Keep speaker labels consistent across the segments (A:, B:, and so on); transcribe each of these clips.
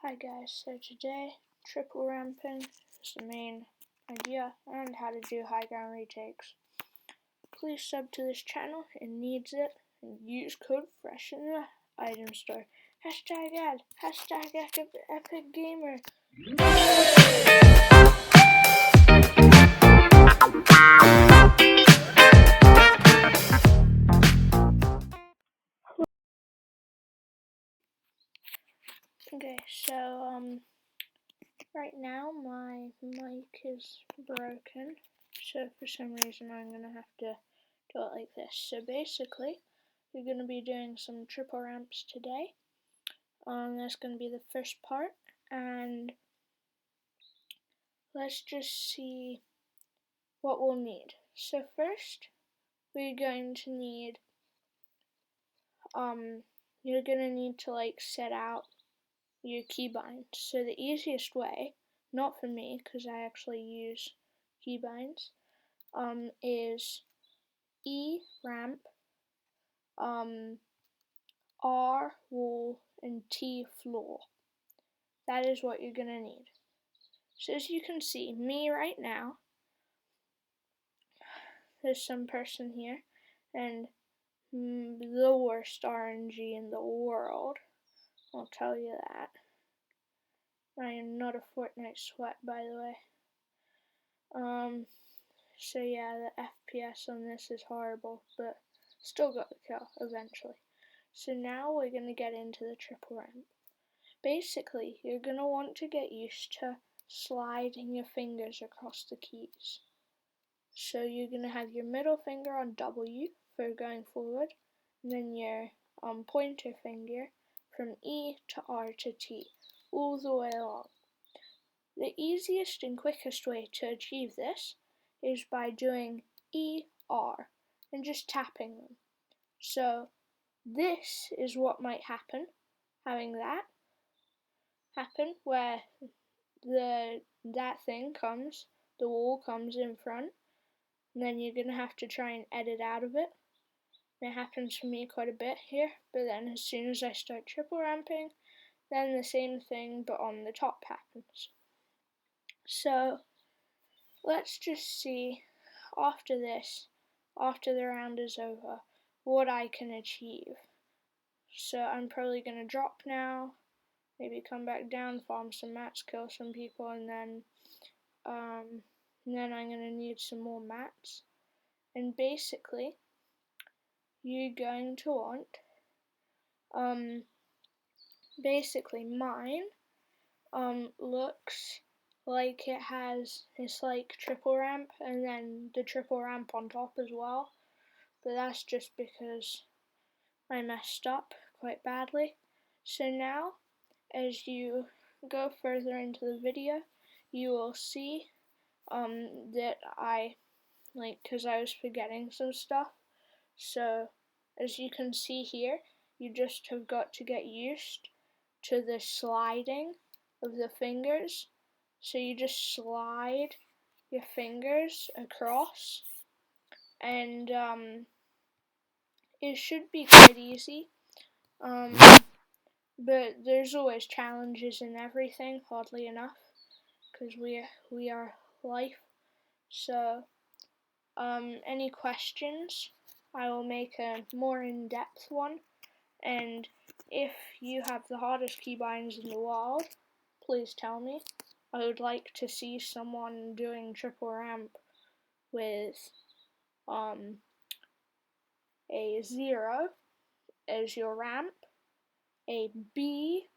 A: Hi guys, so today triple ramping is the main idea and how to do high ground retakes. Please sub to this channel, it needs it, and use code FRESH in the item store. Hashtag ad, hashtag epic gamer. Okay, so right now my mic is broken, so for some reason I'm gonna have to do it like this. So basically, we're gonna be doing some triple ramps today. That's gonna be the first part, and let's just see what we'll need. So first, we're going to need you're gonna need to like set out your keybinds. So the easiest way, not for me because I actually use keybinds, is E ramp, R wall, and T floor. That is what you're gonna need. So as you can see, me right now, there's some person here, and the worst RNG in the world, I'll tell you that. I am not a Fortnite sweat, by the way. So yeah, the FPS on this is horrible, but still got the kill eventually. So now we're going to get into the triple ramp. Basically, you're going to want to get used to sliding your fingers across the keys. So you're going to have your middle finger on W for going forward, and then your pointer finger from E to R to T, all the way along. The easiest and quickest way to achieve this is by doing E, R, and just tapping them. So this is what might happen, having that happen where that thing comes, the wall comes in front, and then you're going to have to try and edit out of it. It happens for me quite a bit here, but then as soon as I start triple ramping, then the same thing but on the top happens. So let's just see after this, after the round is over, what I can achieve. So I'm probably going to drop now, maybe come back down, farm some mats, kill some people, and then I'm going to need some more mats. And basically, you're going to want, basically mine looks like it has this like triple ramp and then the triple ramp on top as well, but that's just because I messed up quite badly. So now as you go further into the video, you will see that I because I was forgetting some stuff. So as you can see here, you just have got to get used to the sliding of the fingers. So you just slide your fingers across, and it should be quite easy. But there's always challenges in everything, oddly enough, because we are life. So any questions, I will make a more in-depth one, and if you have the hardest keybinds in the world, please tell me. I would like to see someone doing triple ramp with a 0 as your ramp, a B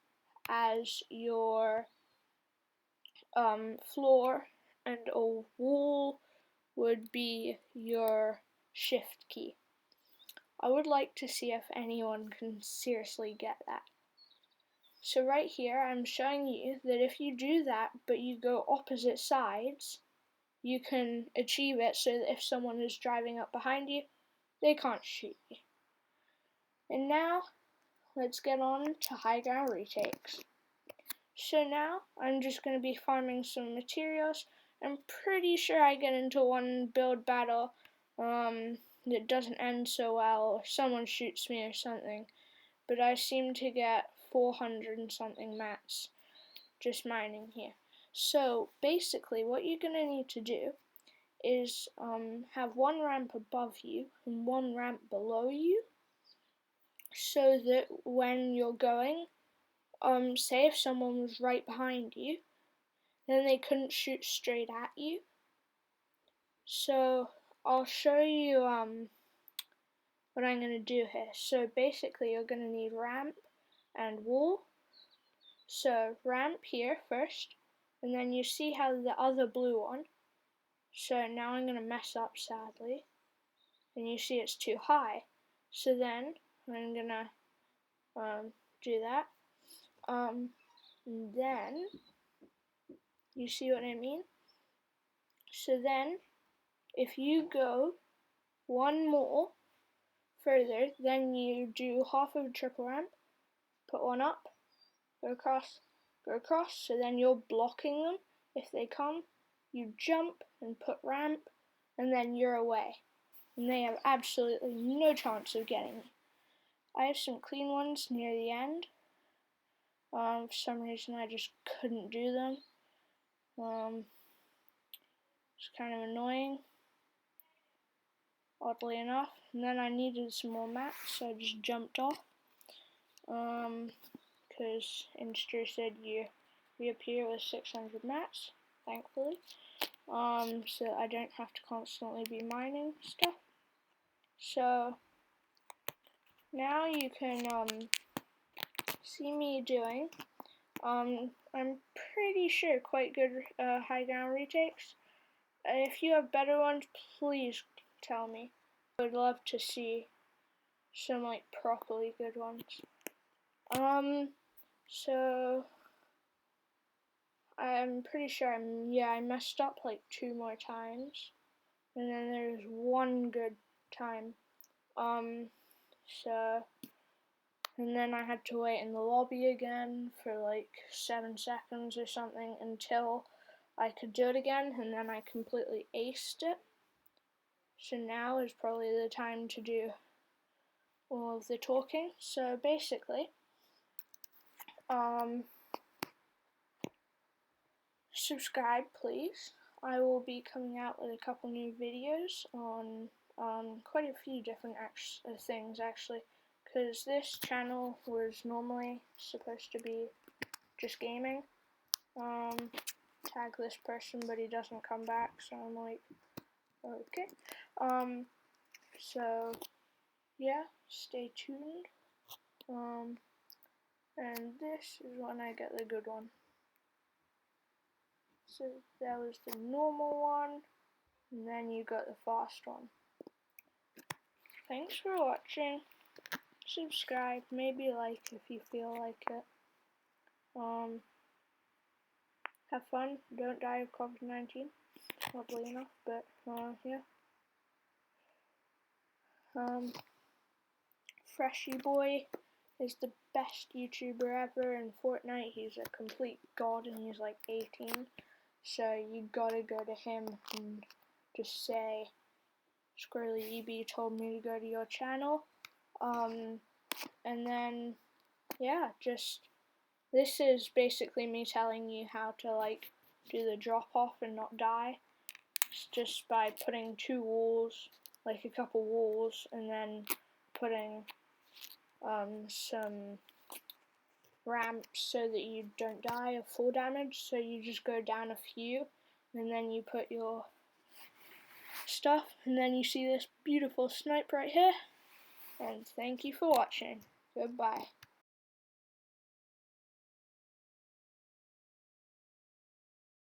A: as your floor, and a wall would be your shift key. I would like to see if anyone can seriously get that. So right here I'm showing you that if you do that but you go opposite sides, you can achieve it so that if someone is driving up behind you, they can't shoot you. And now let's get on to high ground retakes. So now I'm just going to be farming some materials. I'm pretty sure I get into one build battle that doesn't end so well, or someone shoots me or something, but I seem to get 400 and something mats. just mining here. So basically what you're going to need to do is have one ramp above you and one ramp below you, so that when you're going, say if someone was right behind you, then they couldn't shoot straight at you. So I'll show you what I'm going to do here. So basically you're going to need ramp and wall. So ramp here first, and then you see how the other blue one, so now I'm going to mess up sadly, and you see it's too high. So then I'm going to do that. And then you see what I mean? So then if you go one more further, then you do half of a triple ramp, put one up, go across, so then you're blocking them. If they come, you jump and put ramp, and then you're away. And they have absolutely no chance of getting you. I have some clean ones near the end. For some reason I just couldn't do them. It's kind of annoying, oddly enough. And then I needed some more mats, so I just jumped off. Because in strucid you reappear with 600 mats, thankfully. So I don't have to constantly be mining stuff. So now you can see me doing I'm pretty sure quite good high ground retakes. If you have better ones, please tell me. I would love to see some like properly good ones. So I'm pretty sure I messed up like 2 more times, and then there's one good time. And then I had to wait in the lobby again for like 7 seconds or something until I could do it again, and then I completely aced it. So now is probably the time to do all of the talking. So basically, subscribe please. I will be coming out with a couple new videos on quite a few different things actually, because this channel was normally supposed to be just gaming. Tag this person, but he doesn't come back, so I'm like, okay. So yeah, stay tuned. And this is when I get the good one. So that was the normal one, and then you got the fast one. Thanks for watching. Subscribe, maybe like if you feel like it. Have fun, don't die of COVID-19, oddly enough, but yeah. Freshy Boy is the best YouTuber ever in Fortnite. He's a complete god and he's like 18, so you gotta go to him and just say Squirrely EB told me to go to your channel. And then yeah, this is basically me telling you how to like do the drop off and not die. It's just by putting 2 walls, like a couple walls, and then putting some ramps so that you don't die of full damage. So you just go down a few, and then you put your stuff, and then you see this beautiful snipe right here. And thank you for watching. Goodbye.